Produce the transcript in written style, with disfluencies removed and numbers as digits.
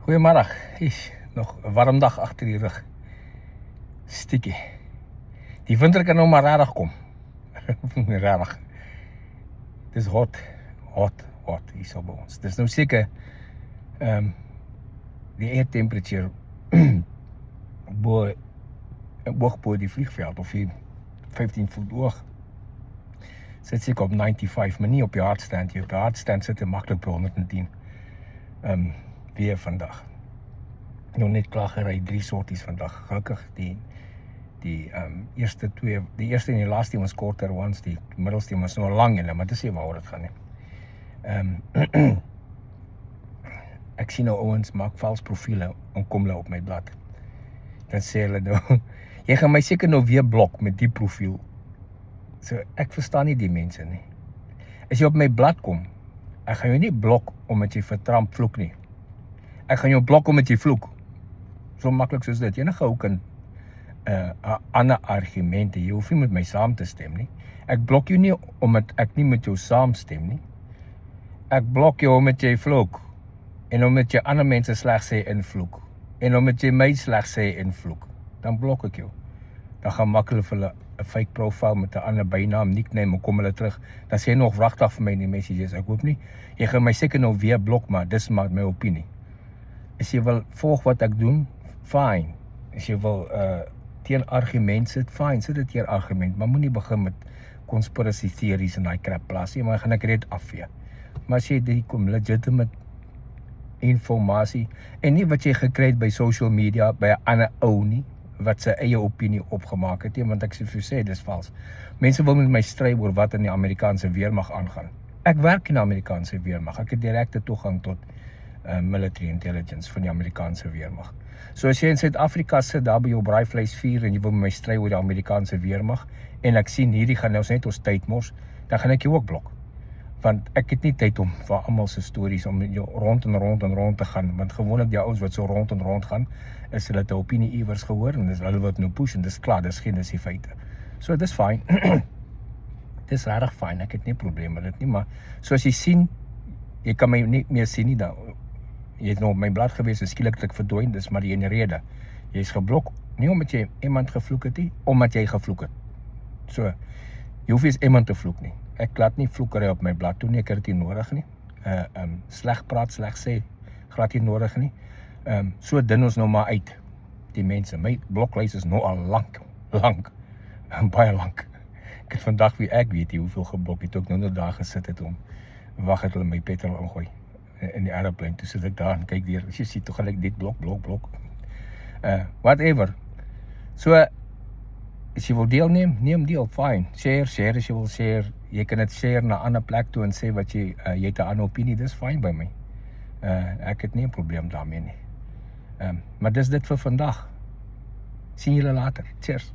Goeiemiddag, nog 'n warm dag agter die rug. Stiekie. Die winter kan nou maar rarig kom. Rarig. Dis hot hier so by ons. Dis nou seker die air temperature hoog bo die vliegveld of hier 15 voet hoog. Sit seker op 95, maar nie op die hardstand hier. Op die hardstand sit hy maklik by 110. Weer vandag. Nog net klaar gery 3 sorties vandag. Gelukkig die eerste en die laaste was korter ones, die middelste was nou lang en maar dis nie waaroor dit gaan nie. Ek sien nou ouens maak vals profiele en kom hulle op my blad. Dan sê hulle nou, jy gaan my seker nou weer blok met die profiel. So ek verstaan nie die mense nie. As jy op my blad kom, ek gaan jou nie blok omdat jy vir Trump vloek nie. Ek gaan jou blok omdat jy vloek. So maklik soos dit. Enige ou kan 'n ander argumente. Jy hoef nie met my saam te stem nie. Ek blok jou nie omdat ek nie met jou saamstem nie. Ek blok jou omdat jy vloek. En omdat jy ander mense sleg sê en vloek. En omdat jy my sleg sê en vloek. Dan blok ek jou. Dan gaan maklik vir hulle 'n fake profile met 'n ander bynaam, nickname, en kom hulle terug. Dan sê jy nog wragtig vir my in die messages. Ek hoop nie. Jy gaan my seker nou weer blok, maar dis maar my opinie. As jy wil volg wat ek doen, fine. As jy wil teen argument sit, fine, sit dit teen argument, maar moenie begin met conspiracy theories en daai crap plaas nie, maar gaan ek dit afvee. Maar as jy dit kom legitimate informasie en nie wat jy gekry het by social media by 'n ander ou nie, wat sy eie opinie opgemaak het nie, want ek sê vir jou sê dis vals. Mense wil met my stry oor wat in die Amerikaanse weermag aangaan. Ek werk in die Amerikaanse weermag. Ek het direkte toegang tot military intelligence van die Amerikaanse weermag. So as jy in Suid-Afrika sit daar by jou braaivleisvuur en jy wil met my stry oor die Amerikaanse weermag en ek sien hierdie gaan nou net ons tyd mors, dan gaan ek jou ook blok. Want ek het nie tyd om vir almal se stories om jou rond en rond te gaan, want gewoonlik die ouens wat so rond en rond gaan, is hulle 'n opinie iewers gehoor en dis hulle wat nou push en dis klaar, dis geen die feite. So dis fyn. Dis regtig fyn. Ek het nie probleme met dit nie, maar soos jy sien, jy kan my nie meer sien nie dan. Jy het nou op my blad gewees en skielik verdwyn, dis maar die ene rede. Jy is geblok, nie omdat jy iemand gevloek het nie, omdat jy gevloek het. So, jy hoef nie iemand te vloek nie. Ek laat nie vloekery op my blad toe nie, ek het dit nie nodig nie. Sleg praat, sleg sê, glad nie nodig nie. So dun ons nou maar uit, die mense. My bloklys is nou al lank, baie lank. Ek het vandag wie ek weet nie hoeveel geblok het, ook nou daar gesit het om, wag het hulle my petrol ingooi in die aeroplane, toe sit ek daar en kyk weer, as jy sien, toe gelijk dit blok, whatever. So, as jy wil deelneem, neem deel, fine, share as jy wil share, jy kan dit share na 'n ander plek toe en sê wat jy het 'n ander opinie, dis fine by my. Ek het nie 'n probleem daarmee nie. Maar dis dit vir vandag. Sien julle later, cheers.